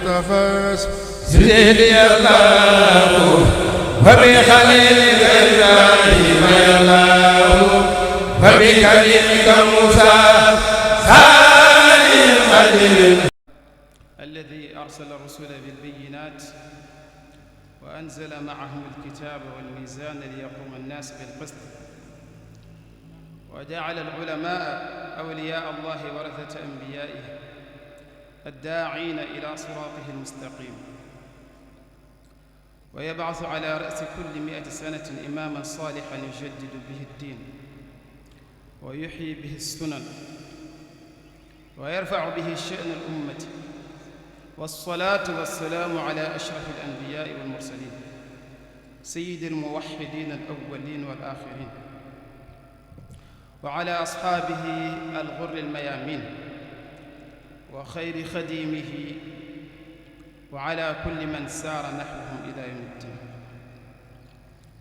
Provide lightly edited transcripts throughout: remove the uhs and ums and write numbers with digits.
المصطفى سيدي الله وبخليلك إبراهيم الله وبكلمك موسى ثاني الخليل الذي أرسل الرسل بالبينات وأنزل معهم الكتاب والميزان ليقوم الناس بالقسط وجعل العلماء أولياء الله ورثة أنبيائه الداعين إلى صراطه المستقيم ويبعث على رأس كل 100 سنة إماما صالحا يجدد به الدين ويحيي به السنن ويرفع به شأن الأمة والصلاة والسلام على أشرف الأنبياء والمرسلين سيد الموحدين الأولين والآخرين وعلى أصحابه الغر الميامين وخير خديمه وعلى كل من سار نحوهم إلى يوم الدين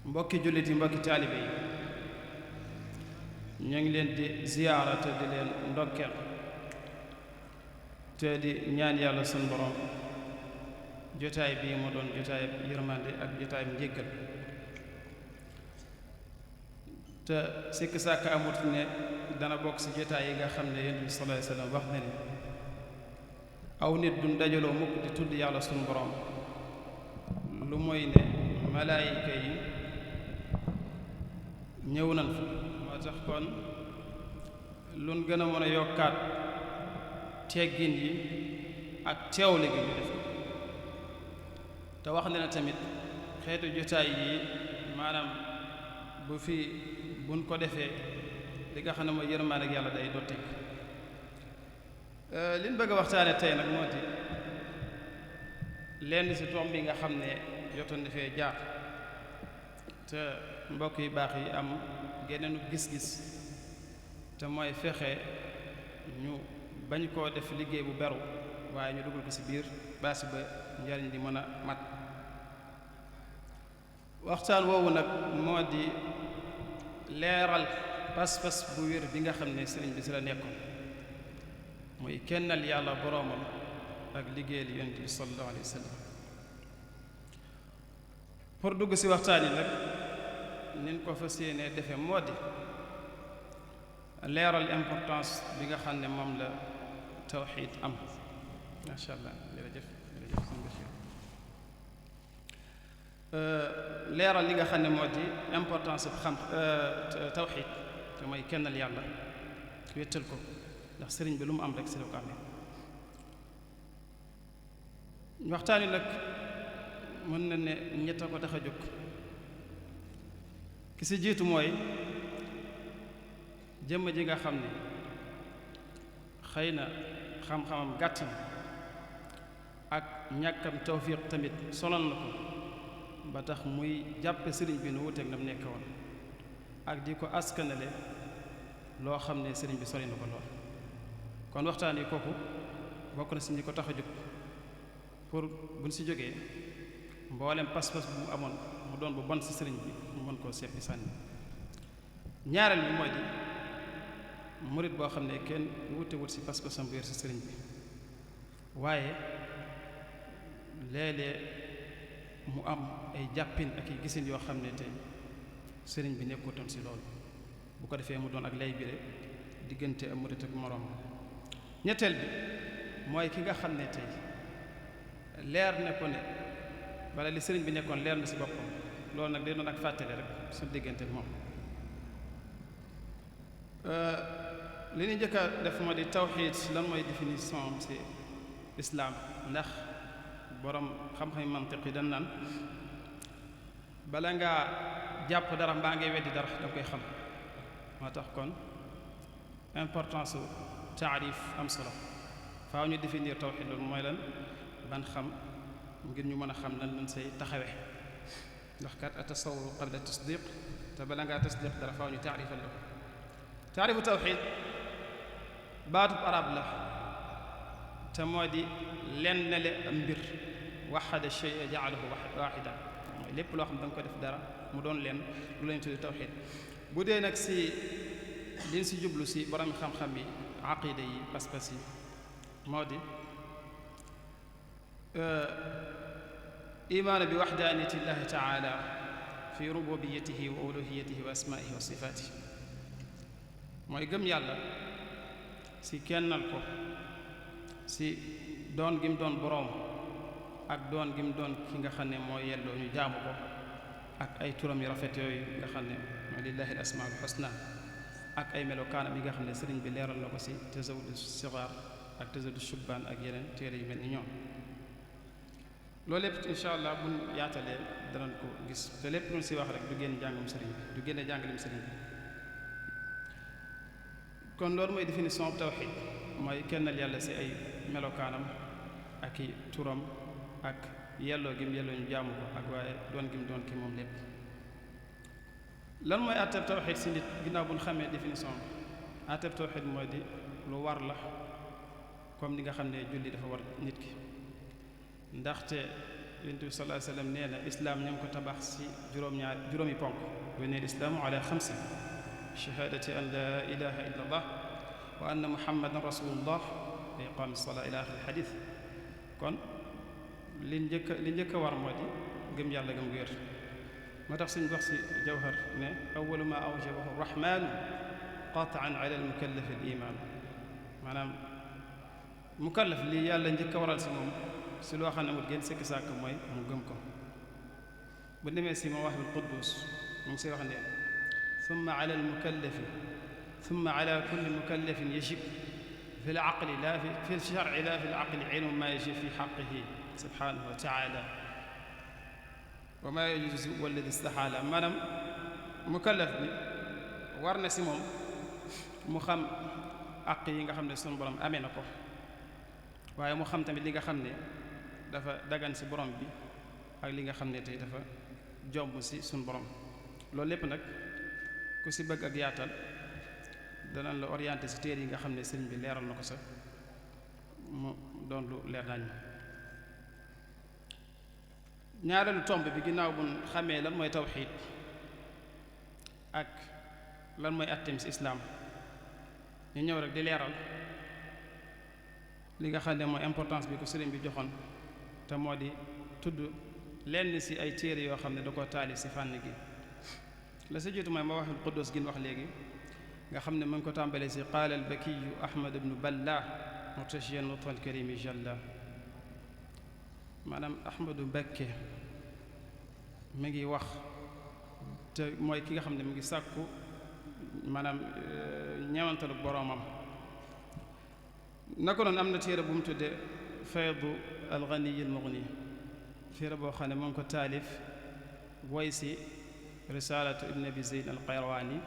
mbokki jullit yi mbokki taalibe yi ñu ngi leen di ziyaara te di leen ndokkeel te di ñaan yàlla sunu borom jotaay bii mu doon jotaay yërmande ak jotaay njéggal te sikk sàkk amut ne dana bokk ci jotaay yi nga xam ne Yonent bi sallallahu alayhi wa sallam wax na ni aw nit duñ dajaloo mukk di tudd yàlla sunu borom lu mooy ne malaayika yi ñëw nañ fa moo tax kon luñ gën a mën a yokkaat teggin yi ak teewle gi ñu def te wax ne na tamit xeetu jotaay yi maanaam bu fi buñ ko defee li nga xam ne mooy yërmaande ak yàlla day dotteek liñ bëgg a waxtaane tey nag moo di lenn ci tomb yi nga xam ne jotoon dafee jaar te mbokk yu baax yi am geneenu gis-gis te mooy fexe ñu bañ koo def liggéey bu beru waaye ñu dugal ko ci biir baasi ba njariñ di mën a mat waxtaan woowu nag moo di leeral pas-pas bu wér bi nga xam ne sëriñ bi ci la nekkoon muy kennal yàlla boroomam ak liggéeyal yonent bi sallallahu alayhi wa sallam pour dugg ci waxtaan yi nag nin ko fas yéenee defe moo di leeral importance bi nga xam ne moom la tawxiid am macha allah jërëjëf jërëjëf sëñ Bachir leeral li nga xam ne moo di importance bu xam tawxiid te mooy kennal yàlla wéttal ko ndax sëriñ bi lu mu am rek si la ko amee waxtaan wi nag mën na ne ñett a ko tax a jóg ki si jiitu mooy jëmm ji nga xam ne xëy na xam-xamam gàtt na ak ñàkkam tawfiq tamit sonal na ko ba tax muy jàppe sëriñ bi nu wuteeg na mu nekk woon ak di ko askanale loo xam ne sëriñ bi sori na ko lool kon waxtaan yi kooku bokk na si ñi ko tax a jóg pour buñ si jógee mboolem pas-pas bu mu amoon mu doon bu bon si sëriñ bi mu mën koo seppi sànni ñaareel bi mooy di murit boo xam ne kenn wutewut si pas-pasam bu wér si sëriñ bi waaye léeg-léeg mu am ay jàppin ak i gisin yoo xam ne tey sëriñ bi nekkutoon si loolu bu ko defee mu doon ak lay bire diggante am murit ak moroom ñetteel bi mooy ki nga xam ne tey leer ne ko ne wala li sëriñ bi nekkoon leer na si boppam loolu nag day doon ak fàttale rek su diggante moom li ñu njëkk a def moo di tawxiid lan mooy définition ci islaam ndax borom xam-xam mantiq yi dañ naan bala ngaa jàpp dara mbaa ngay weddi dara da koy xam moo tax kon importance su taarif am solo faaw ñu définir tawxiid loolu mooy lan ban xam ngir ñu mën a xam lan lañ say taxawe ndax kat a tasawuru qabla tasdiq te bala ngaa tasdiq dara faaw ñu taarifal la ko taarifu tawxiid baatub arab la te moo di lennale am mbir waxada shay'a ja'alahu waaxidan mooy lépp loo xam ne da nga ko def dara mu doon lenn lu lañu tuddi tawxiid bu dee nag si liñ si jublu si borom xam-xam yi aqida yi pas-pas yi moo di imaanu bi waxdaaniyati llahi taala fi rububiyatihi wa uluhiyatihi wa asmaihi wa sifaatihi mooy gëm yàlla si kennal ko si doon gi mu doon boroom ak doon gi mu doon ki nga xam ne moo yelloo ñu jaamu ko ak ay turam yu rafet yooyu nga xam ne mooy lillahi al asmaul husna ak ay melokaanam yi nga xam ne sëriñ bi leeral na ko si tazawudu sigaar ak tazawudu shubbaan ak yeneen téere yu mel ni ñoom loolu lépp incha allah buñ yaatalee danañ ko gis te lépp lu si wax rek du génn jàngum sëriñ bi du génne jàngalim sëriñ bi kon loolu mooy définition tawxid mooy kennal yàlla si ay melokaanam ak i turam ak yelloo gim yelloo ñu jaamu ko ak waaye doon gim doon ki moom lépp lan mooy àtteeb tawxid si nit ginnaaw bu ñu xamee définition bi àtteeb tawxid mooy di lu war la comme ni nga xam ne julli dafa war nit ki ndaxte yonent bi sallallahu alayhi wa sallam nee na islaam ñu ngi ko tabax si juróomi ponk wa ne islaamu ala xamsa shahaadati an la ilaha illa allah wa anna muhammadan rasulullah wa iqaami salaa ila axiri xadis kon li njëkk a war moo di gëm yàlla gëm gu wér moo tax suñ wax si jawhar ne awalu ma awjabahu rahmaanu qataan ala al mukallafi al iman maanaam mukallaf li yàlla njëkk a waral si moom si loo xam ne amul génn sikki sàkk mooy mu gëm ko bu demee si mawaahibul quddus mu ngi si wax ne summa ala al mukallafi summa ala kulli mukallafin yajib fi l aqli la fi l sharci la fi l aqli ilmu ma yajib fi xaqihi subhanahu wa taala wa ma yajuzu walladi istaxaala maanaam mukallaf bi war na si moom mu xam àq yi nga xam ne sunu borom amee na ko waaye mu xam tamit li nga xam ne dafa dagan si borom bi ak li nga xam ne tey dafa jomb si sunu borom loolu lépp nag ku si bëgg ak yaatal danañ la orienté si téere yi nga xam ne sëriñ bi leeral na ko sax mu doon lu leer nañ ñaareelu tomb bi ginnaaw bu xamee lan mooy tawxiid ak lan mooy atteem si islaam ñu ñëw rek di leeral li nga xam ne mooy importance bi ko sëriñ bi joxoon te moo di tudd lenn si ay téere yoo xam ne da ko taalif si fànn gi la sa jiitu mooy Mawaahibul Quddus gi wax léegi nga xam ne mu ngi ko tàmbalee si qaala al bakiyu ahmad ibnu balla murtashiyan lutfa al karimi jalla maanaam ahmadu bakke mi ngi wax te mooy ki nga xam ne mu ngi sàkku maanaam ñeewantalu boroomam naka noonu am na téere bu mu tudde faydu al ghaniy al mughni téere boo xam ne mu ngi ko taalif woy si risalatu ibn abi zeyd al qayrawaani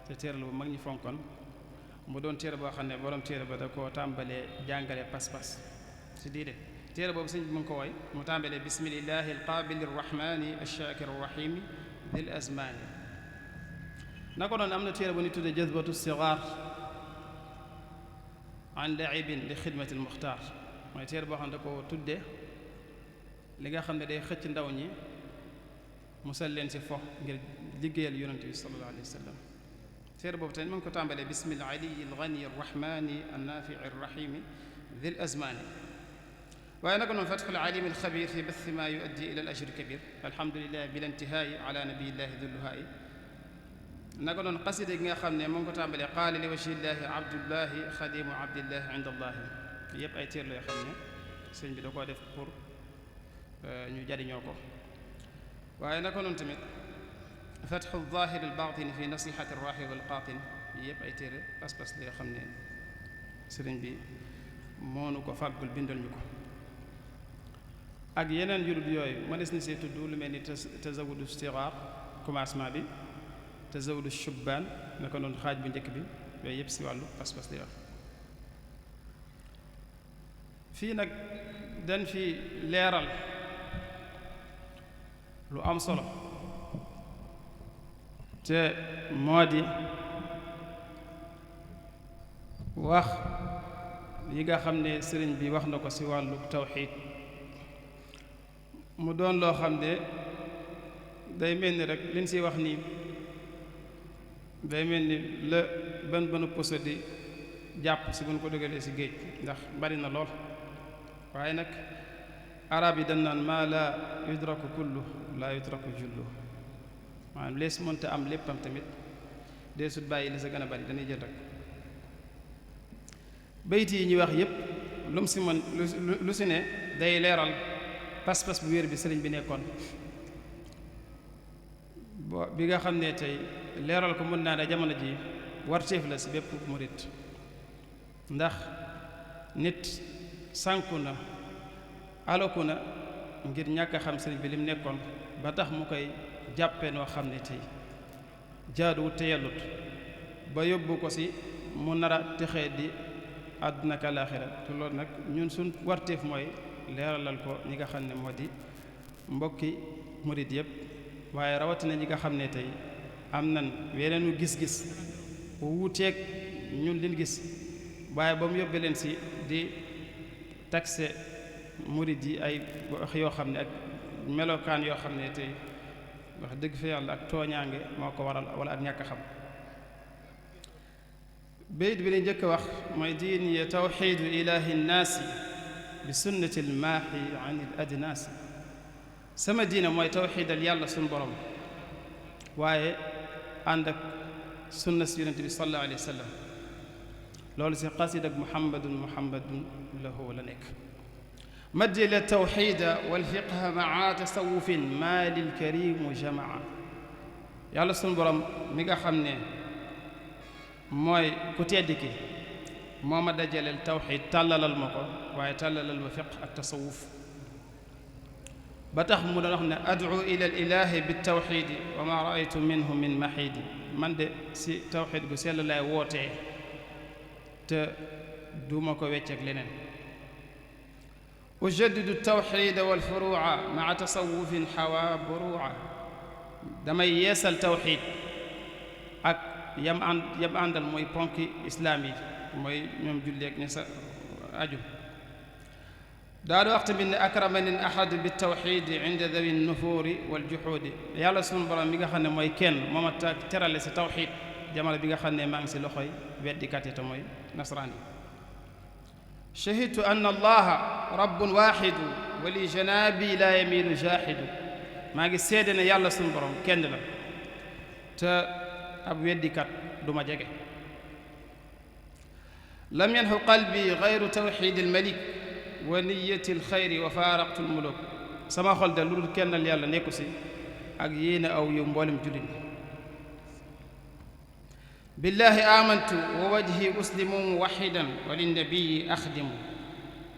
te téere la bu mag ñi fonkoon mu doon téere boo xam ne borom téere ba da koo tàmbalee jàngale pas-pas si diine téere boobu sëñ bi mu ngi ko woy mu tàmbalee bismillahi alqaabili arrahmani alshakir arrahimi dil azmani naka noonu am na téere bu ñu tudde jazbatu sigaar an laibin li xidmati almuxtaar mooy téere boo xam ne da ko tudde li nga xam ne day xëcc ndaw ñi musal leen si fo ngir liggéeyal yonente bi sallallahu alayhi wa sallam téere boobu tamit mu ngi ko tàmbalee bismil aliyi alghani arrahmani annafii arrahimi dil azmani waaye naka noonu fatxul alim alxabir fi bathi ma yuaddi ila al ajri kabir alhamdulilah bil intihaayi ala nabiyillahi dulluhaayi naka noonu xasida gi nga xam ne mu ngi ko tàmbalee qaala li wajhillahi abdullahi xadimu abdillahi inda allahi yëpp ay téere la yoo xam ne sëñ bi da koo def pour ñu jariñoo ko waaye naka noonu tamit fatxu zahir al batin fi nasihati arrahi wal qatin yëpp ay téere pas-pas la yoo xam ne sëriñ bi moonu ko fàggul bindal ñu ko ak yeneen yu dul yooyu mënees na see tudd lu mel ni tazawudu sigaar commencement bi tazawudu shubbaan naka noonu xaaj bu njëkk bi yooyu yëpp si wàllu pas-pas lay wax fii nag dañ fi leeral lu am solo te moo di wax yi nga xam ne sëriñ bi wax na ko si wàllu tawxiid mu doon loo xam ne day mel ni rek liñ siy wax nii day mel ni la banu poso di jàpp si buñ ko dugalee si géej ndax bari na lool waaye nag arab yi dañ naan maa laa yudraku kullu laa yudraku jullu maanaam lees mënta am léppam tamit dee sut bàyyi li sa gën a bari dañuy jël rek bayt yi ñuy wax yépp lu mu si mën lu si ne day leeral pas-pas bu wér bi sëriñ bi nekkoon bi nga xam ne tey leeral ko mën naa ne jamono ji warteef la si bépp murit ndax nit sànku na aloku na ngir ñàkk a xam sëriñ bi lim nekkoon ba tax mu koy jàppe noo xam ne tey jaaduwut te yellut ba yóbbu ko si mu nar a texee di àdduna ak àllaaxira te loolu nag ñun suñ warteef mooy leeralal ko ñi nga xam ne moo di mbokki murit yépp waaye rawatina ñi nga xam ne tey am nan weneenu gis-gis bu wuuteeg ñun liñ gis waaye ba mu yóbbe leen si di taxe murit yi ay wax yoo xam ne ak melokaan yoo xam ne tey wax dëgg fa yàlla ak tooñaange moo ko waral wala ak ñàkk a xam bayit bi la njëkk a wax mooy diini tawxiidu ilaahi nnaasi bi sunnati lmaaxi an il adnaasi sama diine mooy tawxiidal yàlla suñu borom waaye ànd ak sunna si yonente bi sallallahu alayhi wa sallam loolu si xasid ak muhammadun lahu la nekk maddi la tawxiida walfiqha maa tasawufin maa lilkarimu jamaa yàlla suñu borom mi nga xam ne mooy ku tedd ki moo ma dajaleel tawxiid tàllalal ma ko waaye tàllalal ma fiq ak tasawuf ba tax mu doon wax ne ad'u ila al ilahi bi tawxiidi wa ma raaytu minhu min maxiidi man de si tawxiid gu sell lay wootee te duma ko wecceek leneen ujaddidu tawxiida wal furuuca maa tasawufin xawa buruuca damay yeesal tawxiid ak yam àndal mooy ponki islaam yi mooy ñoom julleeg ne sa aju daa di wax tamit ne akramani ahadu bi tawxiidi inda dawi nufuuri wal juxuudi yàlla sunu borom mi nga xam ne mooy kenn moo ma terale si tawxiid jamono bi nga xam ne maa ngi si loxoy weddikat yi te mooy nasraan yi shahidtu anna allaha rabbun waaxidu wa li janaabi laa yamiilu jaaxidu maa ngi seede ne yàlla sunu borom kenn la te ab weddikat du ma jege lam yanxu qalbi gayru tawxiidi almalik wa niyati alxayri wa faaraqtu almuluk sama xol de lu dul kennal yàlla nekku si ak yéene aw yu mboolem jullit billahi amantu wa wajhi uslimu muwaxidan wa linnabiyi axdimu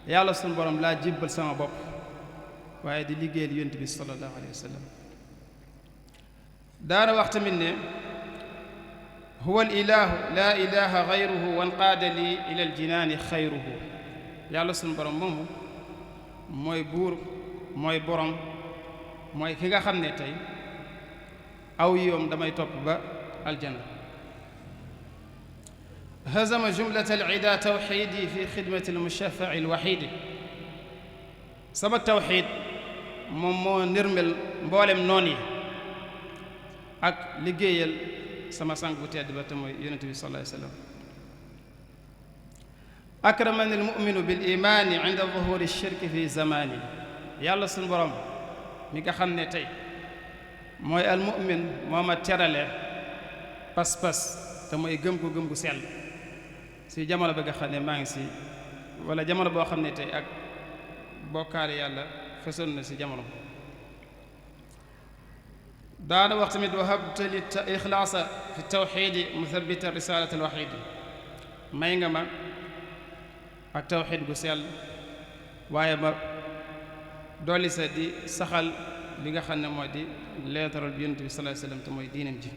yàlla sunu borom laa jébbal sama bopp waaye di liggéeyal yonent bi sallallahu alayhi wa sallam daana wax tamit ne huwa alilahu laa ilaha gayruhu wanqaada li ila aljinaani xayruhu yàlla sunu borom moomu mooy buur mooy borom mooy ki nga xam ne tey aw yoom damay topp ba aljanna hazama jumlata alida tawxiidi fi xidmati almushafai alwaxiidi sama tawxiid moom moo nirmel mboolem noon yi ak liggéeyal sama sang bu tedd ba te mooy yonente bi sallallahu alayhi wa sallam akramani almuminu bil imaani inda zuhuri shirki fi zamani yàlla suñu borom mi nga xam ne tey mooy almumin moo ma terale pas-pas te mooy gëm gu sell si jamono ba nga xam ne maa ngi si wala jamono boo xam ne tey ak bokkaale yàlla fesoon na si jamono daana wax tamit wahabta li ixlaasa fi tawxiidi musabita risalati alwaxiidi may nga ma ak tawxiid gu sell waaye ma dolli sa di saxal li nga xam ne moo di leetaral bi yonent bi sallallahu alayhi wa sallam te mooy diinam ji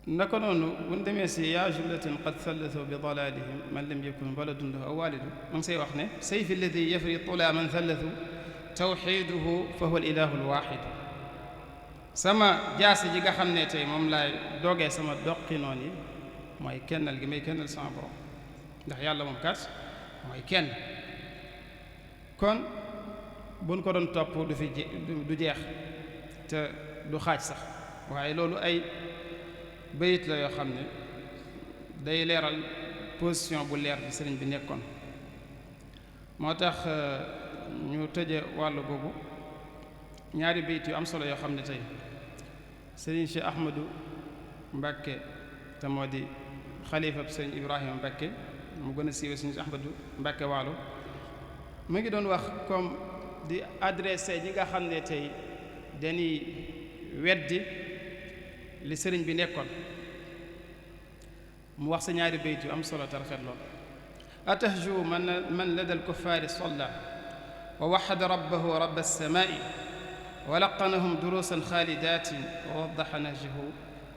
naka noonu bu ñu demee si yaa jumlatin qad thallathu bi dalaalihim man lam yakun waladun lahu aw waalidu ma ngi say wax ne sayfi alladi yafri tula man thallathu tawxiiduhu fa huwa al ilahu al waaxidu sama jaasi ji nga xam ne tey moom laay dogee sama doqi noon yi mooy kennal gi may kennal sama borom ndax yàlla moom kat mooy kenn kon buñ ko doon topp du jeex te du xaaj sax waaye loolu ay bayit la yoo xam ne day leeral position bu leer bi sëriñ bi nekkoon moo tax ñu tëje wàllu googu ñaari bayt yu am solo yoo xam ne tey sëriñ Cheikh Ahmadou Mbacké te moo di xalifa sëriñ Ibrahima Mbacké mu gën a siiwee sëriñ Ahmadou Mbacké Waalo mu ngi doon wax comme di adressé ñi nga xam ne tey dañuy weddi li sëriñ bi nekkoon mu wax sa ñaari bayt yu am solo te rafet lool atahju man lada alkuffaari salla wa waxada rabbahu rabb alsamaai wa laqanahum duruusan xaalidatin wa waddaxa nahjahu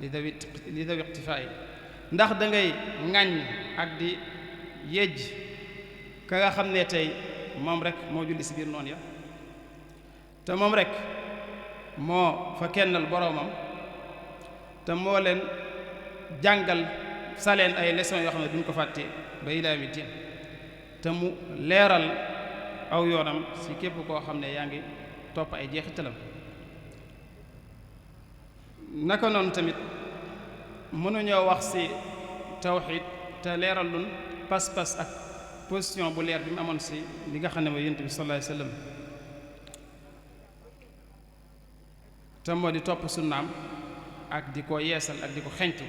li dawi iqtifaa'i ndax da ngay ŋàññ ak di yejj ka nga xam ne tey moom rek moo julli si biir noonu ya te moom rek moo fa kennal boroomam te moo leen jàngal saleen ay leçons yoo xam ne duñ ko fàtte ba ilaa yawmi diin te mu leeral aw yoonam si képp koo xam ne yaa ngi topp ay jeexitalam naka noonu tamit mënuñoo wax si tawxiid te leeral lun pas-pas ak position bu leer bi mu amoon si li nga xam ne mooy yonent bi sallallahu alayhi wa sallam te moo di topp sunnaam ak di ko yeesal ak di ko xeñtu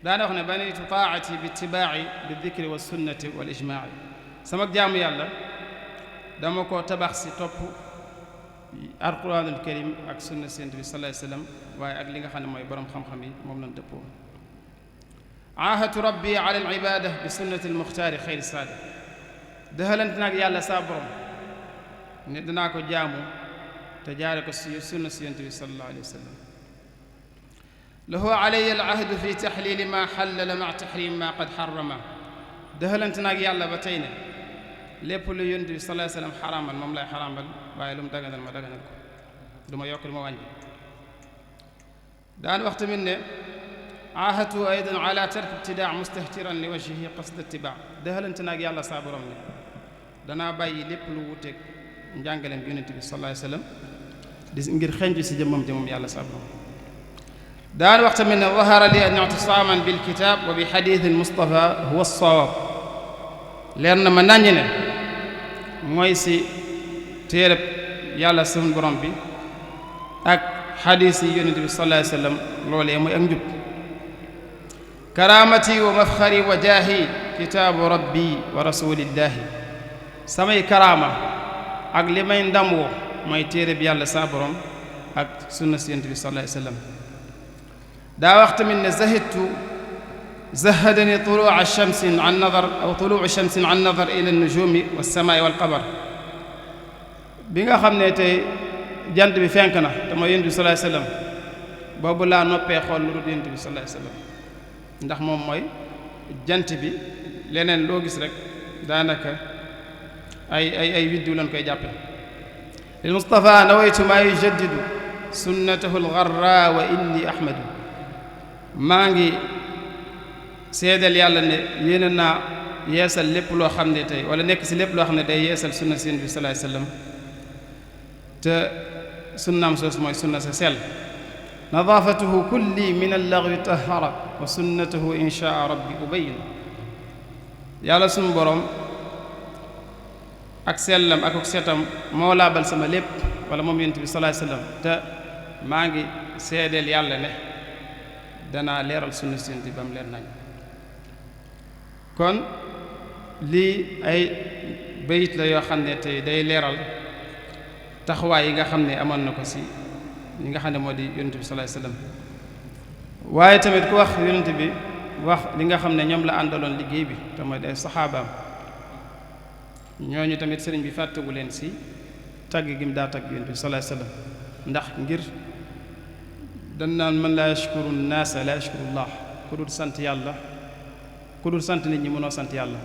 daana wax ne banaytu taati bi itibaaci bi dikri wa sunnati wal ijmaaci sama jaamu yàlla dama ko tabax si topp alquranul karim ak sunna si yonent bi sallallahu alayhi wa sallam waaye ak li nga xam ne mooy borom xam-xam yi moom lañ dëppoo aahatu rabbi ala al ibada bi sunnati al muxtaari xayri saada dëxalante nag yàlla saa borom ne dinaa ko jaamu te jaare ko si sunna si yonent bi sallallahu alayhi wa sallam lahu alayya al ahdu fi taxlili ma xallala ma taxrim ma qad xarama dëxalante nag yàlla ba tey ne lépp lu yonent bi sallallahu alayhi wa sallam xaraamal moom lay xaraamal waaye lu mu daganal ma daganal ko du ma yokk du ma wàññi daan wax tamit ne ahatu aydan ala tark ibtidaa mustahtiran li wajhihi qasd ittibaa dëxalante nag yàlla saa borom ne danaa bàyyi lépp lu wuteeg njàngaleem yonent bi sallallahu alayhi wa sallam di ngir xenju si jëmmam yàlla saa borom daan wax tamit ne zahara li an i'tisaaman bil kitaab wa bi xadiisi Mustafa huwa as-sawaab leer na ma naññ ne mooy si téereb yàlla sunu borom bi ak xadiis yi yonent bi sallallahu alayhi wa sallam loolee mooy ak njub karaamati wa mafxari wa jaahi kitaabu rabbi wa rasulillahi samay karaama ak li may ndamoo mooy téereb yàlla saa borom ak sunna si yonent bi sallallahu alayhi wa sallam daa wax tamit ne zahadani tuluu shamsin an nadar aw tuluu shamsin an nadar ila nujumi walsamaai walqamar bi nga xam ne tey jant bi fenk na te mooy yonent bi sallallahu alayhi wa sallam boobu laa noppee xool lu dul yonent bi sallallahu alayhi wa sallam ndax moom mooy jant bi leneen loo gis rek daanaka ay widdiw lañ koy jàppe lil Mustafa nawaytu maa yujaddidu sunnatahu algarra wa inni ahmadu maa ngi seedal yàlla ne yéene naa yeesal lépp loo xam ne tey wala nekk si lépp loo xam ne day yeesal sunna si Yonent bi sallallahu alayhi wasallam te sunnaam soos mooy sunna sa sell nadaafatuhu kulli min allaghwi tahara wa sunnatuhu inshaa rabbi ubayyin yàlla sunu borom ak sellam ak setam moo laabal sama lépp wala moom Yonent bi sallallahu alayhi wasallam te maa ngi seedeel yàlla ne danaa leeral sunna si Yonent bi ba mu leer nañ kon lii ay bayit la yoo xam ne tey day leeral taxawaay yi nga xam ne amoon na ko si li nga xam ne moo di Yonent bi sallallahu alayhi wasallam waaye tamit ku wax Yonent bi wax li nga xam ne ñoom la àndaloon liggéey bi te mooy day saxaabaam ñooñu tamit sëriñ bi fàttewu leen si tagg gi mu daa tagg Yonent bi sallallahu alayhi wasallam ndax ngir dañ naan man laa yashkuru naasa laa yashkuru llah ku dul sant yàlla ku dul sant nit ñi mënoo sant yàlla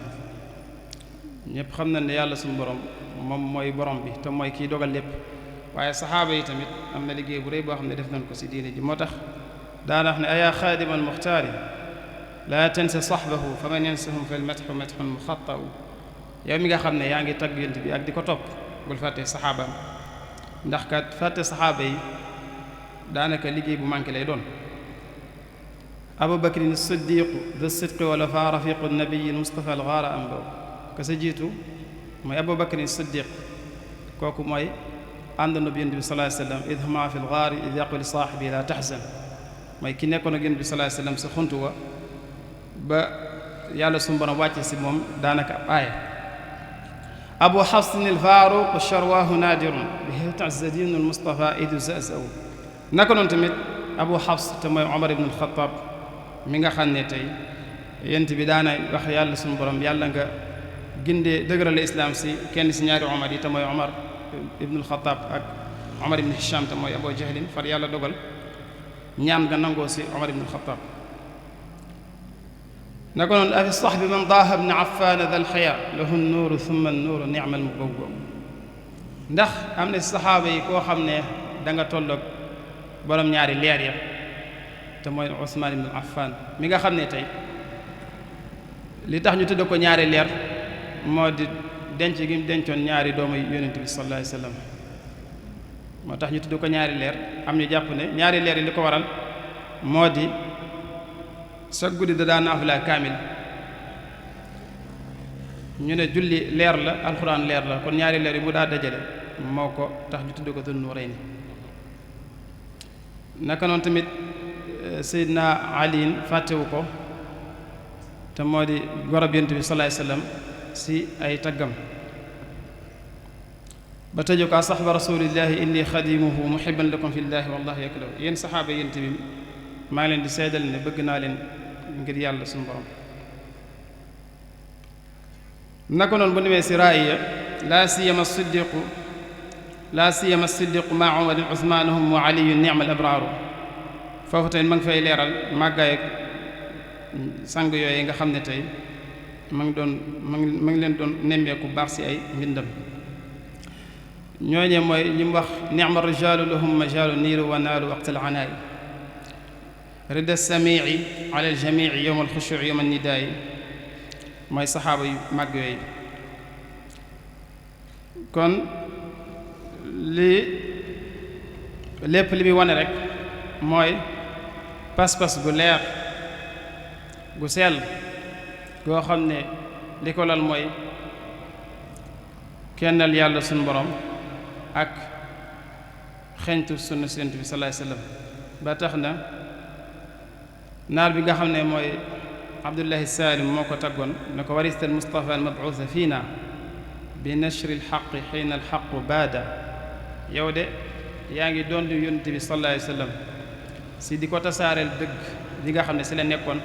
ñëpp xam na ne yàlla suñu borom moom mooy borom bi te mooy kiy dogal lépp waaye saxaaba yi tamit am na liggéey bu rëy boo xam ne def nañ ko si diine ji moo tax daana wax ne ayaa xaadima almuxtaari laa tansa saxbahu fa man yansahum fa lmatxu matxun muxattau yow mi nga xam ne yaa ngi tagg Yonent bi ak di ko topp bul fàtte saxaabaam ndax kat fàtte saxaaba yi daanaka liggéey bu manqué lay doon abu bakrin siddiqu du sidqi wala fa rafiqu nabiyi mustafa algaara am baw ka sa jiitu mooy Abu Bakr Siddiq kooku mooy àndandoo bi Yonent bi sallallahu alayhi wasallam id huma fi lgaari id yaqulu li saahibi la tahzan mooy ki nekkoon ak Yonent bi sallallahu alayhi wasallam sa xuntu wa ba yàlla suñu borom wàcce si moom daanaka ab aaya Abu Hafsin al-Faaruq sharwahu naadirun bihi ta'azza diinul Mustafa idu zazaw naka noonu tamit Abu Hafs te mooy Omar ibn al-Khattab mi nga xam ne tey Yonent bi daana wax yàlla suñu borom yàlla nga gindee dëgërale islam si kenn si ñaari Omar yi te mooy Omar ibn al-Khattab ak Omar ibn Hisham te mooy Abu Jahlin far yàlla dogal ñaan nga nangoo si Omar ibn al-Khattab naka noonu afi sahbi man daaha ibn Affan dal xaya lahu nuuru thumma nuuru ni'mal mubawwa ndax am na si saxaaba yi koo xam ne da nga tolloog borom ñaari leer ya te mooy Usmaan ibn Affan mi nga xam ne tey li tax ñu tudd ko ñaari leer moo di denc gi mu dencoon ñaari doomu Yonent bi sallallahu alayhi wasallam moo tax ñu tudd ko ñaari leer am ñu jàpp ne ñaari leer yi li ko waral moo di sa guddi da daan naafila kaamil ñu ne julli leer la alxuraan leer la kon ñaari leer yi mu daa dajale moo ko tax ñu tudd ko Dun Nuurayni naka noonu tamit Seydina Ali fàttewu ko te moo di gorob Yonent bi sallallahu alayhi wasallam si ay taggam ba tëju ko saxba rasulillahi inni xadimuhu muhibban lakum fillahi wallahu yaklaw yéen saxaaba Yonent bi maa ngi leen di seedal ne bëgg naa leen ngir yàlla suñu borom naka noonu bu demee si raaya laa siyama siddiqu maa umarin usmaanahum wa aliyun ni'mal abraaru foofu tamit ma ngi fay leeral màggaay ak sang yooyu nga xam ne tey ma ngi leen doon nemmeeku baax si ay mbindam ñooñee mooy ñi mu wax ni'ma rijaalu lahum majaalu niiru wa naalu waqtal anaay rida samii ala aljamii yowma alxushuuc yowma alnidaay mooy saxaaba yu màgg yooyu kon lépp li muy wane rek mooy pas-pas gu leer gu sell goo xam ne li ko lal mooy kennal yàlla suñu borom ak xeñtu sunna Yonent bi sallallahu alayhi wasallam ba tax na naar bi nga xam ne mooy Abdullahi Salim moo ko taggoon ne ko warista al Mustafa al mab'uuth fiina bi nashri al xaqi xiina al xaqu baada yow de yaa ngi doon di Yonent bi sallallahu alayhi wasallam si di ko tasaareel dëgg li nga xam ne si la nekkoon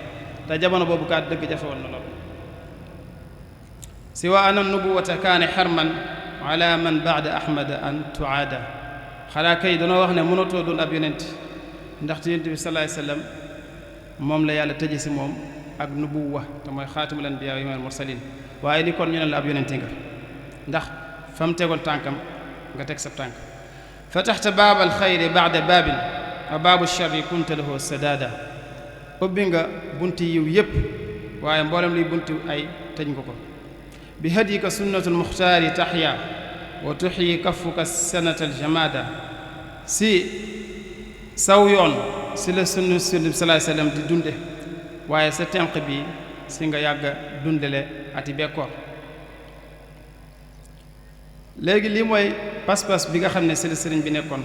te jamono boobu kat dëgg jafewoon na lool si wa ana nubuwata kaane xarman ala man baada ahmada an tuaada xanaa kay danoo wax ne mënatoo doon ab yonent ndaxte Yonent bi sallallahu alayhi wasallam moom la yàlla tëje si moom ak nubuwa te mooy xaatimul anbiyaa wa imaamul mursaliin waaye ni kon ñu ne la ab yonent nga ndax fa mu tegoon tànkam nga teg sa tànk fataxta baabal xayri baada baabin wa baabu sharri kunta lahu sadaada ubbi nga bunti yiw yépp waaye mboolem liy bunti ay tëj nga ko bi hadyika sunnatul muxtaari taxya wa tuxyi kafuka sanatal jamaada si saw yoon si la sunna sallallahu alayhi wasallam di dunde waaye sa tenq bi si nga yàgga dundale ati bekkoor léegi lii mooy pas-pas bi nga xam ne si la sëriñ bi nekkoon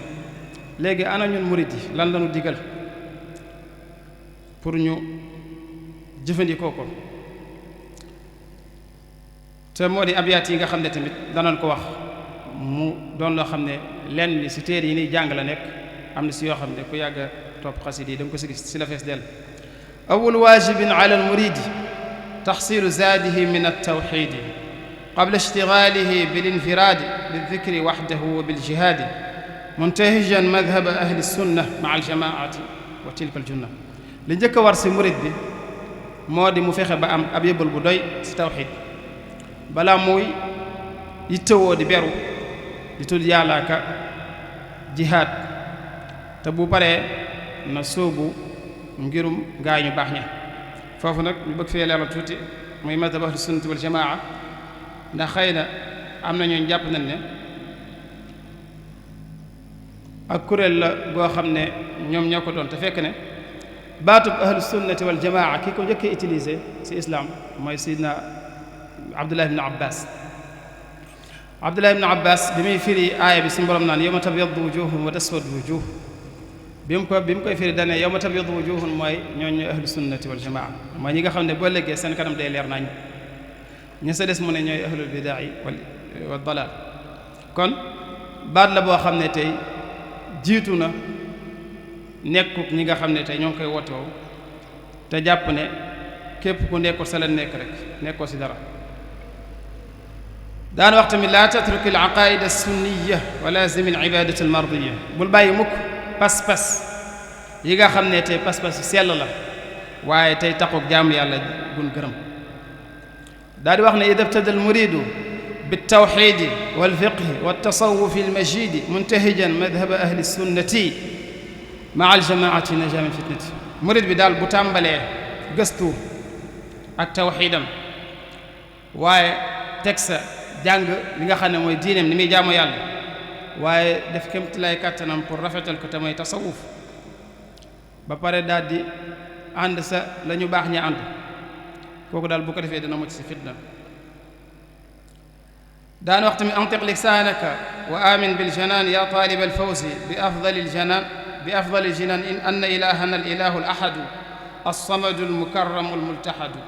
léegi ana ñun murid yi lan lañu digal pour ñu jëfandikoo ko te moo di abyaat yi nga xam ne tamit danañ ko wax mu doon loo xam ne lenn li si téere yi niy jàng la nekk am na si yoo xam ne ku yàgg a topp xasid yi da nga ko si gis si la fees dell awwal waajibin ala al muridi taxsilu zaadihi min altawxidi qabla ishtigaalihi bil infiraadi bil dikri waxdahu wa bil jihaadi muntahijan madhaba ahli sunna maa al jamaati wa tilka al junna li njëkk a war si murid bi moo di mu fexe ba am ab yëbbal bu doy si tawxid balaa muy yittewoo di beru di tudd yàlla ka jihaad te bu paree na sóobu ngirum gaa ñu baax ña foofu nag ñu bëgg fee leeral tuuti muy madhab ahlu sunnati wal jamaa ndax xëy na am na ñooñu jàpp nañ ne ak kuréel la goo xam ne ñoom ñoo ko doon te fekk ne baatub ahlu sunnati wal jamaa ki ko njëkkee utilisé ci islam mooy Seydina Abdullah ibn Abbas Abdullah ibn Abbas bi muy firi aaya bi suñu borom naan yawma tabyaddu wujuhun wa taswaddu wujuh bi mu koy firi dane yawma tabyaddu wujuhun mooy ñooñu ahlu sunnati wal jamaa mooy ñi nga xam ne boo léegi seen kanam day leer nañ ña sa des mu ne ñooy ahlul bidaa wal dalaal kon baat la boo xam ne tey jiitu na nekkuk ñi nga xam ne tey ñoo ngi koy wotoo te jàpp ne képp ku nekkul sa la nekk rek nekkoo si dara daan wax tamit laa tatruki al aqaida alsunniya wa lazimi al ibadati al mardiya bul bàyyi mukk pas-pas yi nga xam ne tey pas-pas yi sell la waaye tey taxuk jaamu yàlla gun gërëm daal di wax ne ida btada al muridu بالتوحيد والفقه والتصوف المجيد منتهجا مذهب أهل السنة مع الجماعة نجا من فتنة مريد بدال بتامبالي gëstu ak tawxiidam waaye teg sa jàng li nga xam ne mooy diineem ni muy jaamu yàlla waaye def kémti lay kàttanam pour rafetal ko te mooy tasawuf ba pare daal di ànd sa la ñu baax ñi ànd kooku daal bu ko defee dina mucc si fitna daan wax tamit antiq lisaanaka wa amin biljanaan ya taalib alfawzi bi afdali aljinan in anna ilahana alilahu alahadu alsamadu almukarramu almultahadu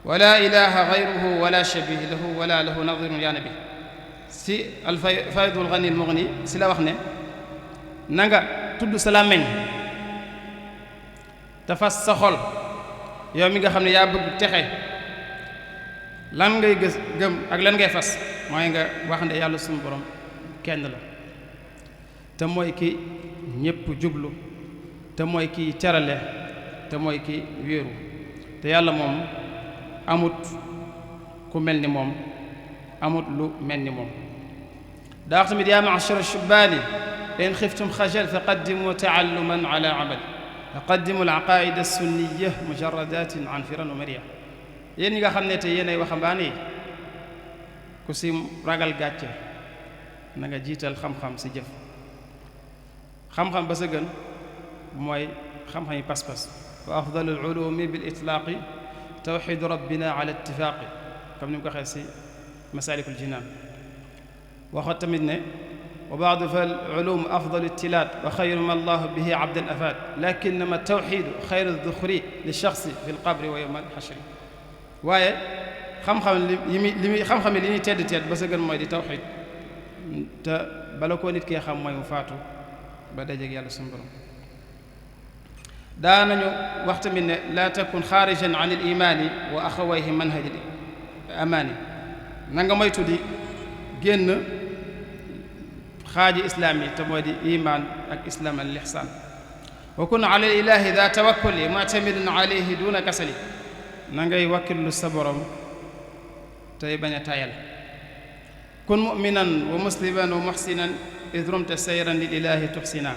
wala ilaha gayruhu wala shabih lahu wala lahu nadirun ya nabi si alfaydu algani almugni si la wax ne na nga tudd sa làmmiñ te fas sa xol yow mi nga xam ne yaa bëgg texe lan ngay gëm ak lan ngay fas mooy nga wax ne yàlla suñu borom kenn la te mooy ki ñépp jublu te mooy ki terale te mooy ki wéeru te yàlla moom amut ku mel ni moom amut lu mel ni moom daa wax tamit yaa ma'shara shubbaani in xiftum xajal fa qaddimu taalluman ala amal fa qaddimu al-aqaa'ida as-sunniyya mujarradatin an firan wa mariya yéen ñi nga xam ne te yéenay waxambaane yi ku si ragal gàcce na nga jiital xam-xam si jëf xam-xam ba sa gën mooy xam-xam yi pas-pas wa afdalu al-ulumi bil itlaaqi tawxidu rabbina ala ittifaaqi comme ni mu ko waxee si masaalikul jinaan waxoon tamit ne wa baadu fa al-ulum afdalu ittilaat wa xayru ma allahu bihi abdan afaat lakinnama tawxidu xayru duxuri li shaxsi fi lqabri wa yowma alxashri waaye xam-xam li muy tedd ba sa gën mooy di tawxiid te bala koo nit kee xam mooy mu faatu ba dajeeg yàlla suñu borom daa nañu wax tamit ne laa takun xaarijan an il imaani wa axawayhi manhajil amaani na nga moytu di génn xaaji islaam yi te mooy di imaan ak islaam al ihsaan wa kun ala ilahi daa tawakkuli mu'tamidun alayhi duna kasali na ngay wakkillu sa borom tey bañ a tayal kun muminan wa musliman wa muhsinan idrumta sayran lil ilahi tuxsina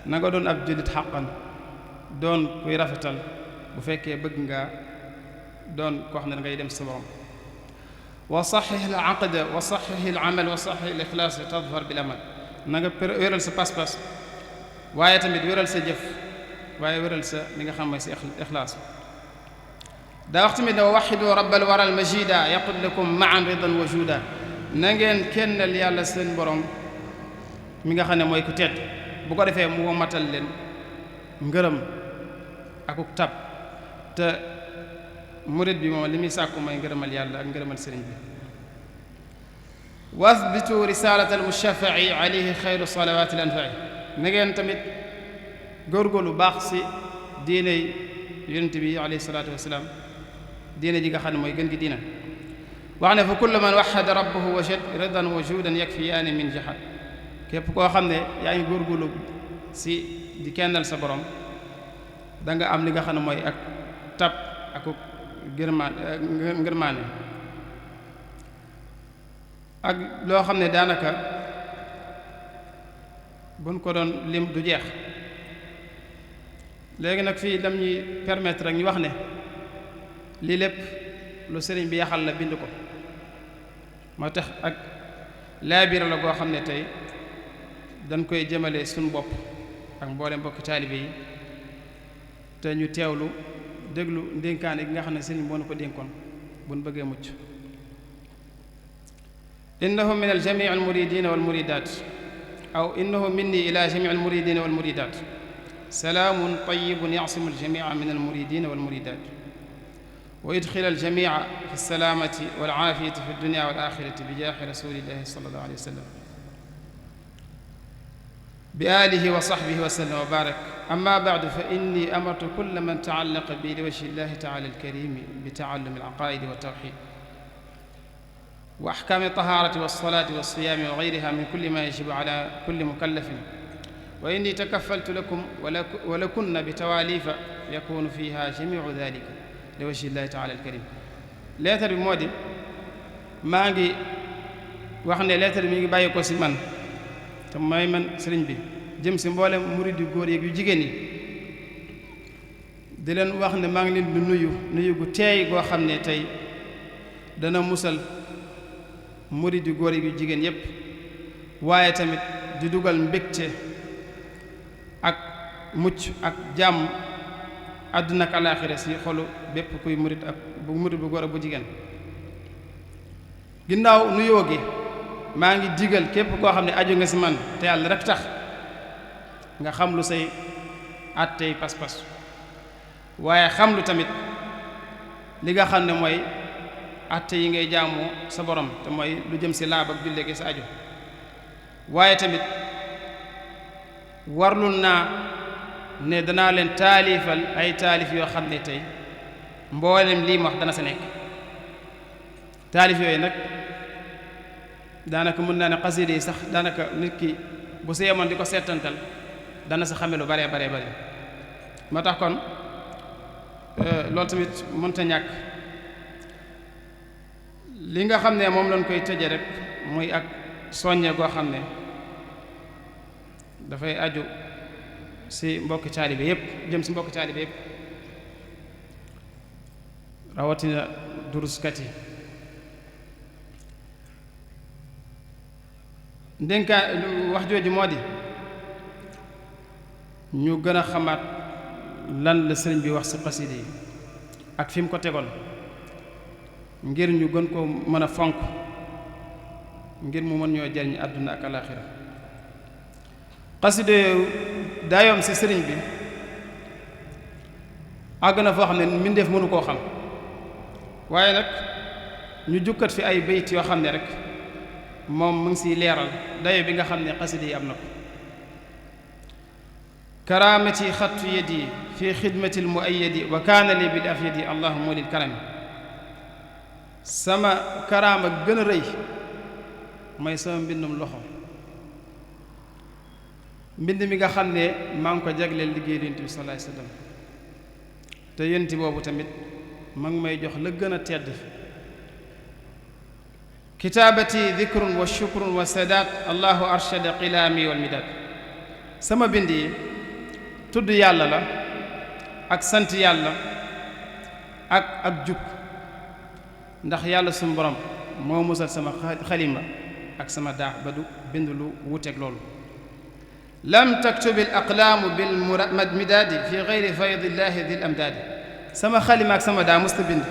na nga doon ab jullit xaqan doon kuy rafetal bu fekkee bëgg nga doon koo xam ne da ngay dem sa borom wa saxix al aqda wa saxix al amal wa saxix al ixlaas tadfar bil amal na nga wéral sa pas-pas waaye tamit wéral sa jëf waaye wéral sa li nga xam mooy sa ixlaas daa wax tamit ne wa waxidu rabbal waral majida yaqud lakum maan ridan wa juda na ngeen kennal yàlla seen borom mi nga xam ne mooy ku tedd bu ko defee mu matal leen ngërëm akuk tab te murid bi moom li muy sàkku mooy ngërëmal yàlla ak ngërëmal sëriñ bi wasbitu risalata al mushafai alayhi xayru salawati al anfai na ngeen tamit góorgóorlu baax si diiney yonent bi alayhi salaatu wasalaam diine ji nga xam ne mooy gën gi diina wax ne fa kullu man waxada rabbahu wajad ridan wa juudan yakfiyaani min jahad képp koo xam ne yaa ngi góorgóorlu si di kennal sa borom da nga am li nga xam ne mooy ak tab ak ngërmaane ak loo xam ne daanaka buñ ko doon lim du jeex léegi nag fii lam ñuy permettre rek ñu wax ne lii lépp lu sëriñ bi yaxal la bind ko moo tax ak laabira la goo xam ne tey dañ koy jëmale suñu bopp ak mboolem mbokki taalibe yi te ñu teewlu déglu ndénkaane gi nga xam ne sëriñ moo nu ko dénkoon bu nu bëggee mucc innahu min aljamii almuridina walmuridat aw innahu minni ila jamii almuridina walmuridat salaamun tayibun yacsimu aljamia min almuridina walmuridat wa yudxil aljamia fi alsalaamati walcaafiyati fi aldunia walaxirati bi jaahi rasulillahi sallallahu alayhi wa sallam bi alihi wa saxbihi wa sallam wa barak amma baadu fa inni amartu kulla man taallaqa bi liwajhi llahi taala alkarimi bi taallumi alaqaidi wa tawxid wa axkaami altahaarati walsalaati walsiyaami wa gayriha min kulli ma yajibu ala kulli mukallafin wa inni takafaltu lakum wa lakunna bi tawaalifa yakunu fiha jamiu dalika liwajhi llahi taala alkarim. leetar bi moo di maa ngi wax ne leetar bi mi ngi bàyyi ko si man te may man sëriñ bi jëm si mboolem murid yu góor yeeg yu jigéen yi di leen wax ne maa ngi leen di nuyu gu teey goo xam ne tey dana musal murid yu góor yeeg yu jigéen yépp waaye tamit di dugal mbégte ak mucc ak jàmm àdduna ak alaaxira si xolu bépp kuy murid ak bu murid bu góor ak bu jigéen. ginnaaw nuyoo gi maa ngi digal képp koo xam ne aju nga si man te yàlla rek tax nga xam lu say àttey pas-pas waaye xam lu tamit li nga xam ne mooy àtte yi ngay jaamoo sa borom te mooy lu jëm si laab ak jullee gi sa aju waaye tamit warlul naa ne danaa leen taalifal ay taalif yoo xam ne tey mboolem lii ma wax dana sa nekk. taalif yooyu nag daanaka mën naa ne xasida yi sax daanaka nit ki bu si yemoon di ko seetantal dana sa xame lu bare moo tax kon loolu tamit mënta ñàkk. li nga xam ne moom lañ koy tëje rek muy ak soññe goo xam ne dafay aju si mbokki taalibe yépp jëm si mbokki taalibe yépp rawatina duruskat yi. ndénkaa wax jooju moo di ñu gën a xamaat lan la sëriñ bi wax ci xasida yi ak fi mu ko tegoon ngir ñu gën ko mën a fonk ngir mu mën ñoo jariñ àdduna ak alaaxira. xasida yooyu daayoom ci sëriñ bi àgg na foo xam ne mbindeef mënu koo xam waaye nag ñu jukkat fi ay bayt yoo xam ne rek moom mu ngi siy leeral dayo bi nga xam ne xasida yi am na ko. karaamati xattu yadi fi xidmati almuayyadi wa kaana li bil afyadi allahumma lil karami. sama karaama gën a rëy mooy sama mbindum loxo mbind mi nga xam ne maa ngi ko jagleel liggéey Yonent bi sallallahu alayhi wasallam te Yonent boobu tamit ma ngi may jox la gën a tedd. kitaabati dikrun wa shukrun wa sadaat allahu arshada qilaami wal midaad. sama bind yi tudd yàlla la ak sant yàlla ak jub ndax yàlla suñu borom moo musal sama xalima ak sama daax ba du bind lu wuuteeg loolu. lam taktubi al aqlaamu bil midaadi fi gayri faydillahi dil amdaadi. sama xalima ak sama daa musta bind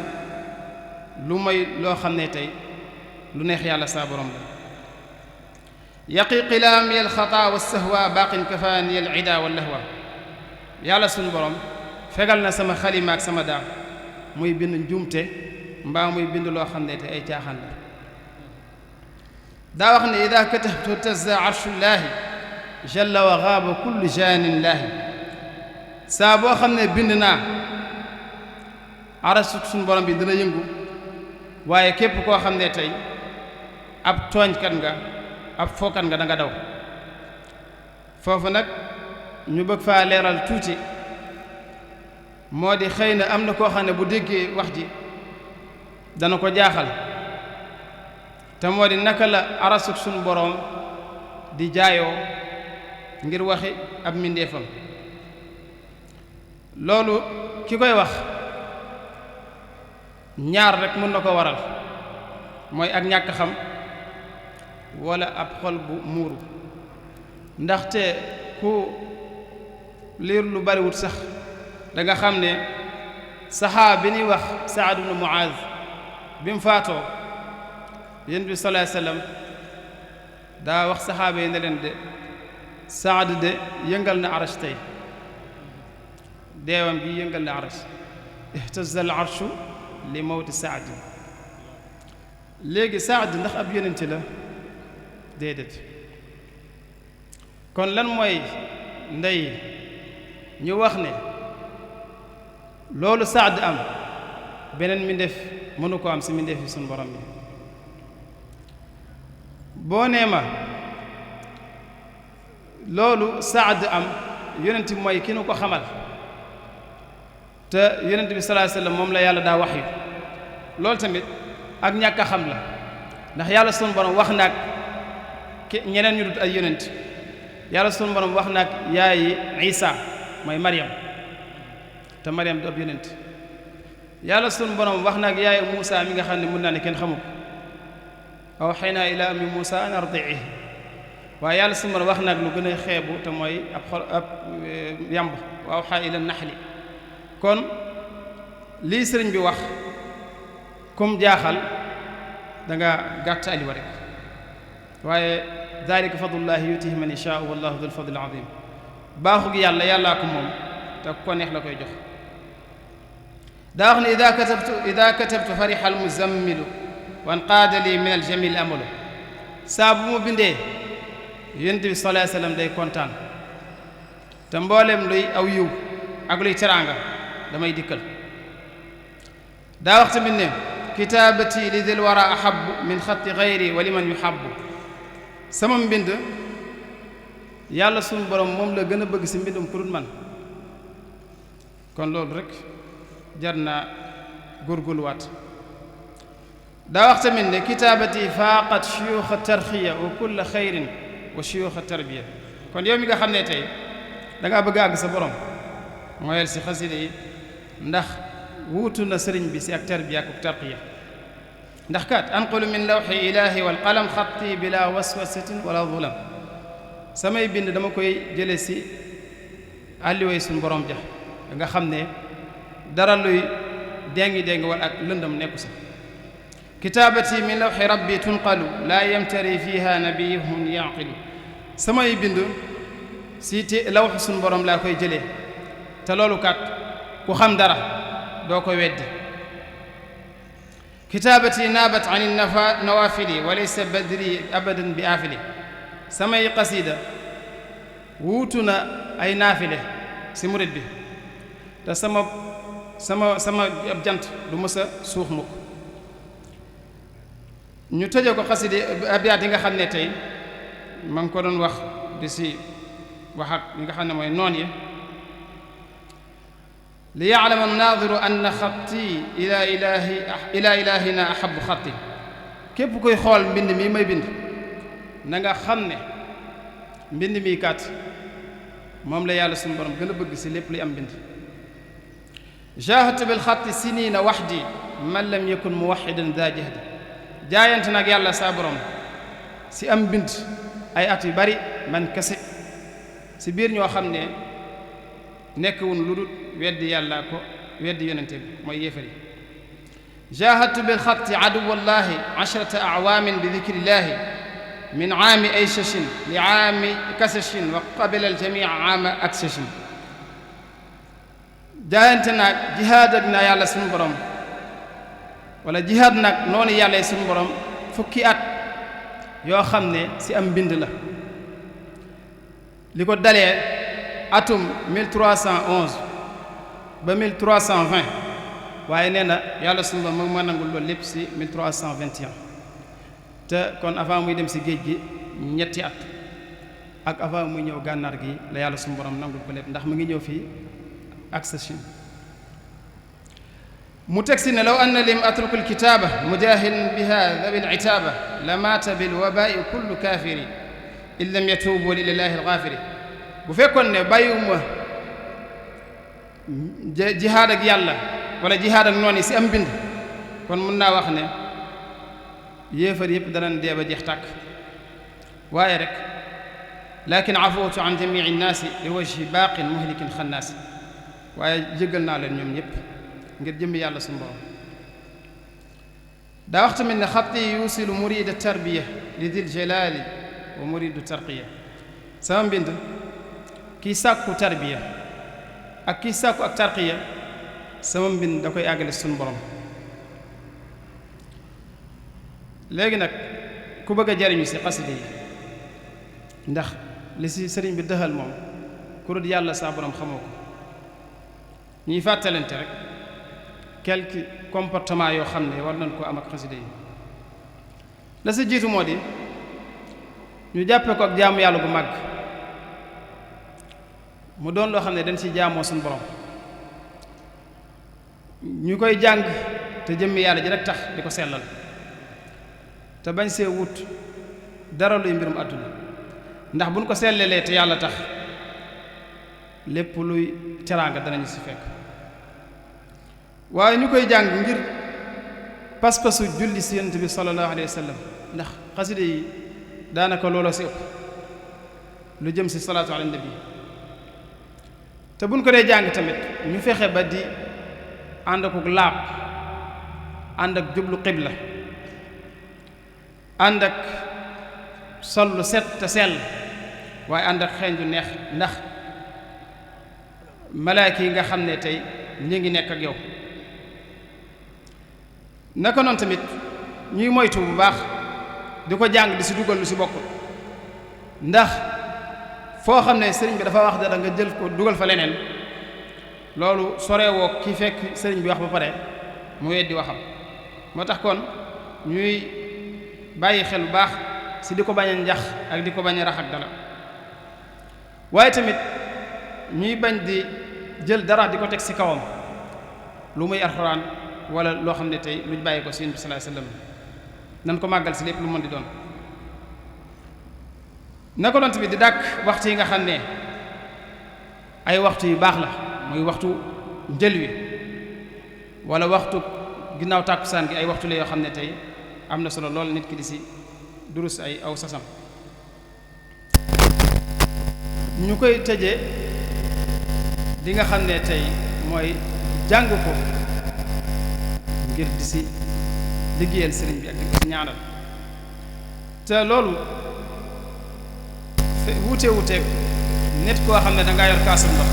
lu may loo xam ne tey lu neex yàlla saa borom la. yaqi qilaami alxataa walsahwa baaqin kafaani alida wallahwa. yàlla sunu borom fegal na sama xalima ak sama daa muy bind njuumte mbaa muy bind loo xam ne te ay caaxaan la. daa wax ne ida katabtu tazza arshullaahi jalla wa gaaba kullu jaanillaahi. saa boo xam ne bind naa arasu sunu borom bi dina yëngu waaye képp koo xam ne tey ab tooñkat nga ab fookat nga da nga daw. foofu nag ñu bëgg faa leeral tuuti moo di xëy na am na koo xam ne bu déggee wax ji dana ko jaaxal te moo di naka la arasuk sunu boroom di jaayoo ngir waxi ab mbindeefam. loolu ki koy wax ñaar rek mën na ko waral mooy ak ñàkk xam wala ab xol bu muuru. ndaxte ku liir lu bariwut sax da nga xam ne saxaaba bi ñuy wax Saad ibn Muaz bi mu faatoo yonent bi sallallahu alayhi wasallam daa wax saxaaba yi ne leen de Saad de yëngal na arash tey deewam bi yëngal na arash ihtazza al arshu li mawti Saad léegi Saad ndax ab yonent la déedéet kon lan mooy ndey ñu wax ne loolu Saad am beneen mbindeef mënu ko am si mbindeef yi suñu borom yi boo nee ma loolu Saad am yonent bi mooy ki nu ko xamal te yonent bi sallallahu alayhi wasallam moom la yàlla daa wax yu loolu tamit ak ñàkk a xam la ndax yàlla sunu borom wax naag ñeneen ñu dut ay yonent yàlla sunu borom wax naag yaayi Isa mooy Maryam te Maryam du ab yonent yàlla sunu borom wax naag yaayi Muusa mi nga xam ne mun naa ne kenn xamu ko awhaynaa ilaa ummi Muusa an ardi'ihi waaye yàlla sunu borom wax naag lu gën a xeebu te mooy ab yamb wa awhaa ila naxli kon lii sëriñ bi wax comme jaaxal da nga gàtt aliwa rek waaye daalika fadlullahi yutihi man yashaa wallahu dul fadlil azim baaxu gi yàllaa ko moom te ko neex la koy jox daa wax ne ida katabtu fariha al muzammilu wan qaada li min al jamil amalu saa bu mu bindee yonent bi sallallahu alayhi wasallam day kontaan te mbooleem luy aw yiw ak luy teraanga damay dikkal daa wax tamit ne kitaabati li dil wara ahabu min xatti xayri wa liman yuhabu sama mbind yàlla sunu borom moom la gën a bëgg si mbindum ku dul man kon loolu rek jar naa góorgóorluwaat daa wax tamit ne kitaabati faaqat shuyuuxa tarxiya wa kulla xayrin wa shuyuuxa tarbiya kon yow mi nga xam ne tey dangaa bëgg àgg sa borom mooyel si xasida yi ndax wuutu na sëriñ bi si ak tarbiya ak tarqiya ndax kat anqulu min lawxi ilahi wal qalam xatti bila waswasatin wala zulam samay bind dama koy jële si àlliway suñu borom ja nga xam ne dara luy déngi wala ak lëndam nekku sa kitaabati min lawxi rabbi tunqalu laa yamtari fiha nabiyun yaqilu samay bind si te lawxi suñu borom laa koy jëlee te loolu kat ku xam dara doo ko weddi kitaabati naabat an nawafili wa laysa badri abadan bi aafili samay qasida wuutu na ay naafile si murit bi te sama ab jant du mës a suux mukk ñu tëje ko xasida abyaat yi nga xam ne tey ma ngi ko doon wax di si wax ak yi nga xam ne mooy noon yi li ya'lama an-naadiru anna xatti ila ilahina ahabu xatti képp koy xool mbind mi may bind na nga xam ne mbind mi kat moom la yàlla suñu borom gën a bëgg si lépp luy am mbind jahadtu bil xatti sinina waxdi man lam yakun muwaxidan daa jahdi jaayante nag yàlla saa borom si am mbind ay at yu bari man kese si biir ñoo xam ne nekk wun lu dul weddi yàlla ko weddi yonente bi mooy yéefari jahadtu bil xatti aduwallahi ashrata awaamin bi dikrillahi min aami aysashin li aami kasashin wa qabila aljamii aama aksashin jaayante naag jihaad ak naa yàlla suñu borom wala jihaad nag noonu yàlla suñu borom fukki at yoo xam ne si am mbind la li ko dalee atum 1311 ba 1320 waaye nee na yàlla suñu borom moom ma nangul loolu lépp si 1321 te kon avant muy dem si géej gi ñetti at ak avant muy ñëw gànnaar gi la yàlla suñu borom nangul ko lépp ndax mu ngi ñëw fii ak sa Chine mu teg si ne law anna lim atruku alkitaba mujahidan biha dhawi al'itaba la maata bil wabai kullu kafiri in lam yatubu lillahi alghafiri bu fekkoon ne bàyyiwuma jihaad ak yàlla wala jihaad ak noon yi si am bind kon mun naa wax ne yéefar yëpp danañ dee ba jeex tàkk waaye rek lakin afawtu an jamii nnaasi li wajhi baaqin muhlikin xannaasi waaye jéggal naa leen ñoom ñëpp ngir jëmmi yàlla suñu borom daa wax tamit ne xatti yusilu murida tarbiya li dil jalaali wa muridu tarqiya sama mbind kiy sàkku tarbiya ak kiy sàkku ak tarqiya sama mbind da koy àggale suñu borom. léegi nag ku bëgg a jariñu ci xasida yi ndax li ci sëriñ bi dëxal moom ku dul yàlla saa borom xamoo ko ñuy fàttalante rek quelques comportements yoo xam ne war nañ koo am ak xasida yi. la sa jiitu moo di ñu jàppe ko ak jaamu yàlla bu màgg mu doon loo xam ne dañ ci jaamoo suñu borom ñu koy jàng te jëmmi yàlla ji rek tax di ko sellal te bañ see wut dara luy mbirum àdduna ndax buñ ko sellalee te yàlla tax lépp luy teraanga danañu ci fekk. waaye ñu koy jàng ngir pas-pasu julli ci Yonent bi sallallahu alayhi wa sallam ndax xasida yi daanaka looloo ci ëpp lu jëm ci salaatu ala nabi te buñ ko dee jàng tamit ñu fexe ba di ànd ak laab ànd ak jublu xibla ànd ak sol lu set te sell waaye ànd ak xeeñ ju neex ndax malaaka yi nga xam ne tey ñu ngi nekk ak yow. naka noonu tamit ñuy moytu bu baax di ko jàng di ci dugal lu ci bokkul ndax foo xam ne sëriñ bi dafa wax dara nga jël ko dugal fa leneen loolu sorewoo ki fekk sëriñ bi wax ba pare mu weddi waxam. moo tax kon ñuy bàyyi xel bu baax ci di ko bañ a njax ak di ko bañ a rax ak dara waaye tamit ñuy bañ di jël dara di ko teg ci kawam lu muy alxuraan wala loo xam ne tey luñ bàyyi ko ci Yonent bi sallallahu alayhi wasallam nan ko màggal ci lépp lu mën di doon. na ko doon tamit di dàkk waxtu yi nga xam ne ay waxtu yu baax la muy waxtu njël wi wala waxtu ginnaaw tàkkusaan gi ay waxtu la yoo xam ne tey am na solo lool nit ki di ci durus ay aw sasam. ñu koy tëjee di nga xam ne tey mooy jàng ko ngir di ci liggéeyal sëriñ bi ak di ko ci ñaanal te loolu wuute nit koo xam ne dangaa yor kaasam ndox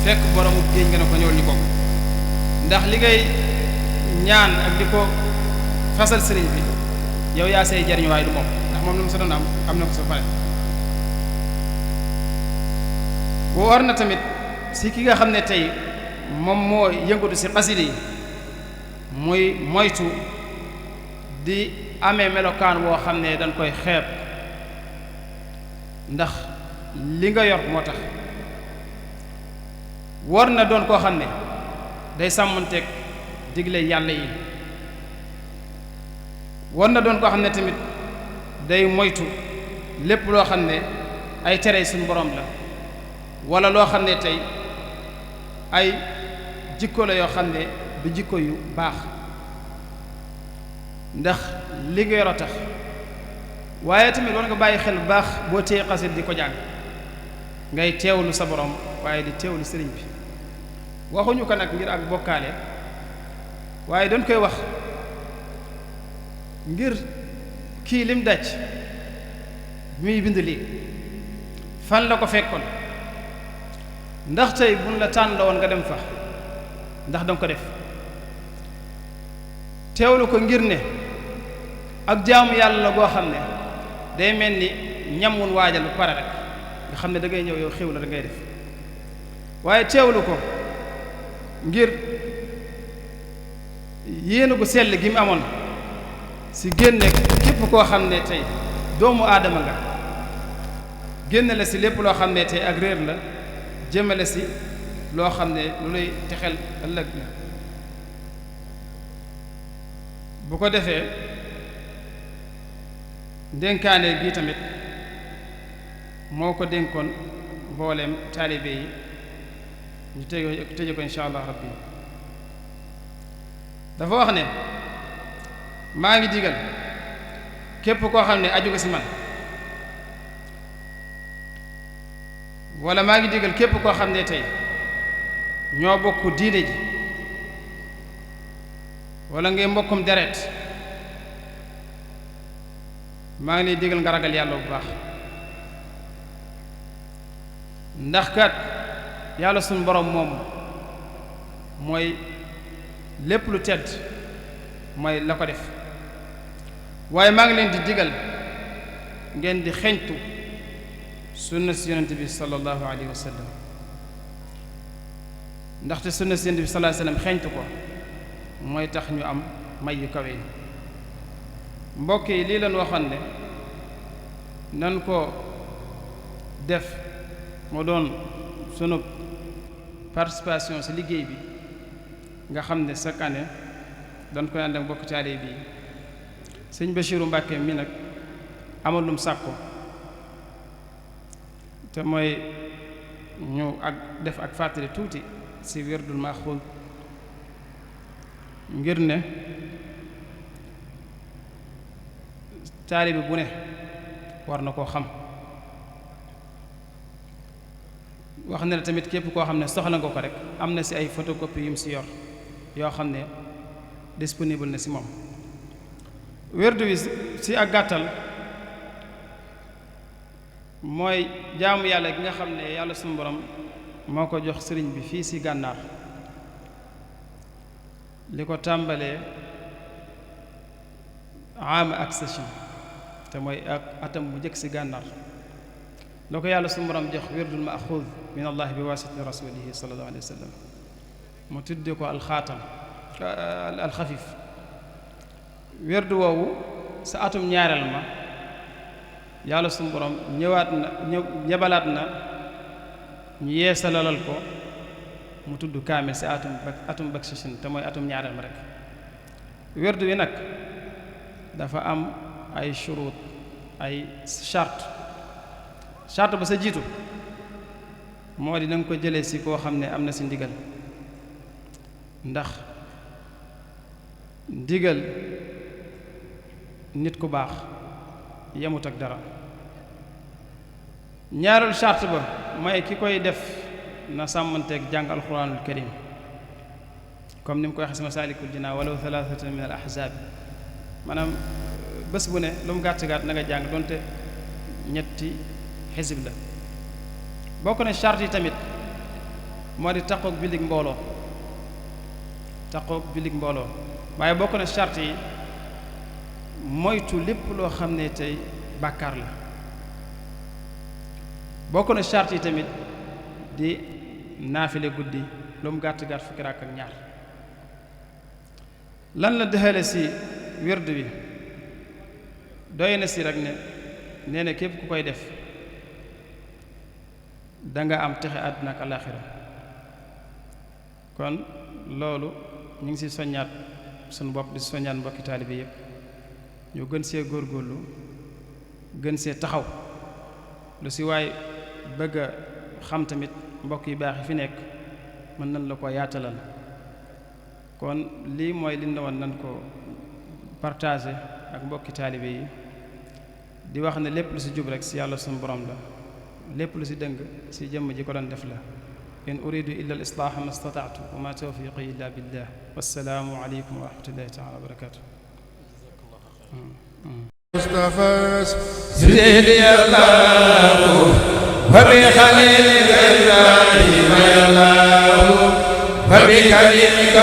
fekk boromu géej nga ne ko ñëwal ñu bokk ndax li ngay ñaan ak di ko fasal sëriñ bi yow yaa say jariñ waaye du moom ndax moom lu mu sa doon am na ko sa pare. boo war na tamit si ki nga xam ne tey moom moo yëngatu ci xasida yi muy moytu di amee melokaan woo xam ne dañ koy xeeb ndax li nga yor moo tax. war na doon koo xam ne day sàmmanteeg digle yàlla yi war na doon koo xam ne tamit day moytu lépp loo xam ne ay tere suñu borom la wala loo xam ne tey ay jikko la yoo xam ne du jikko yu baax ndax li nga yor a tax. waaye tamit war nga bàyyi xel bu baax boo téye xasit di ko jàng ngay teewlu sa borom waaye di teewlu sëriñ bi. waxuñu ko nag ngir ak bokkaale waaye dañ koy wax ngir kii lim daj muy bind lii fan la ko fekkoon ndax tey buñ la tànn la woon nga dem fa ndax danga ko def. teewlu ko ngir ne ak jaamu yàlla la goo xam ne day mel ni ñamun waajal bu pare rek nga xam ne da ngay ñëw yow xew la da ngay def waaye teewlu ko ngir yéene gu sell gi mu amoon ci génne képp koo xam ne tey doomu aadama nga génne la ci lépp loo xam ne tey ak réer la jëmale ci loo xam ne lu lay texel ëllëg la. bu ko defee dénkaane bii tamit moo ko dénkoon mbooleem taalibe yi ñu tëje ko insha allah rabbi. dafa wax ne maa ngi digal képp koo xam ne aju nga ci man wala maa ngi digal képp koo xam ne tey ñoo bokk diine ji wala ngay mbokkum deret maa ngi lay digal nga ragal yàlla bu baax ndax kat yàlla suñu borom moom mooy lépp lu tedd mooy la ko def waaye maa ngi leen di digal ngeen di xeñtu sunna si yonent bi sallallahu alayhi wa sallam ndaxte sunna si yonent bi sallallahu alayhi wa sallam xeñtu ko mooy tax ñu am may yu kawe yi mbokk yi lii lañ waxoon ne nan ko def moo doon sunu participation ci liggéey bi nga xam ne chaque année dañ koy ànd ak mbokk taalibe bi sëñ Bachiru Mbàkke mi nag amal lum sàkko te mooy ñu ak def ak fàttali tuuti ci wirdul maxuud ngir ne taalibe bu ne war na koo xam wax na ne tamit képp koo xam ne soxla nga ko rek am na ci ay photocopie yum ci yor yoo xam ne disponible na ci moom wérdu wi ci ak gàttal mooy jaamu yàlla gi nga xam ne yàlla suñu borom moo ko jox sëriñ bi fii ci gànnaar li ko tàmbalee ama ak sachin te mooy ak atam bu njëkk ci gànnaar loo ko yàlla suñu borom jox wirdul maaxuud min allahi bi waasitati rasulihi sallallahu alayhi wa sallam mu tudde ko alxaatam alxafif wirdu woowu sa atum ñaareel ma yàlla suñu borom ñebalaat na ñu yeesalalal ko mu tudd kaamil si atum baksichin te mooy atum ñaareel ma rek wirdu wi nag dafa am ay shurut ay charte ba sa jiitu moo di na nga ko jëlee si koo xam ne am na si ndigal ndax ndigal nit ku baax yemut ak dara ñaareel charte ba mooy ki koy def na sàmmanteeg jàng alquranul karim comme ni mu ko waxee si masaalikul jinaan walaw thalathatan min al ahzaab maanaam bés bu ne lu mu gàtt gàtt na nga jàng donte ñetti xisib la bokk na charte yi tamit moo di taqoog jullit mbooloo waaye bokk na charte yi moytu lépp loo xam ne tey bàkkaar la bokk na charte yi tamit di naafile guddi lu mu gàtt gàtt fukki rakk ak ñaar lan la dëxale ci wird bi doy na ci rek ne nee na képp ku koy def danga am texe àdduna ak alaaxira kon loolu ñu ngi ci soññaat suñu bopp di soññaat mbokki taalibe yépp ñu gën see góorgóorlu gën see taxaw lu ci waay bëgg a xam tamit mbokk yu baax yi fi nekk mën nañ la ko yaatalal kon lii mooy li woon nañ ko partager ak mbokki taalibe yi di wax ne lépp lu ci jub rek ci yàlla suñu borom la lépp lu ci dëng ci jëmm ji ko doon def la in uridu illa al islaaha ma stata'tu wa ma tawfiqi illa billah wassalaamu aleykum wa rahmatullahi taala wa barakatuh Mustafa sidi yallahu wa bi khalilika ibrahima yallahu wa bi kalimika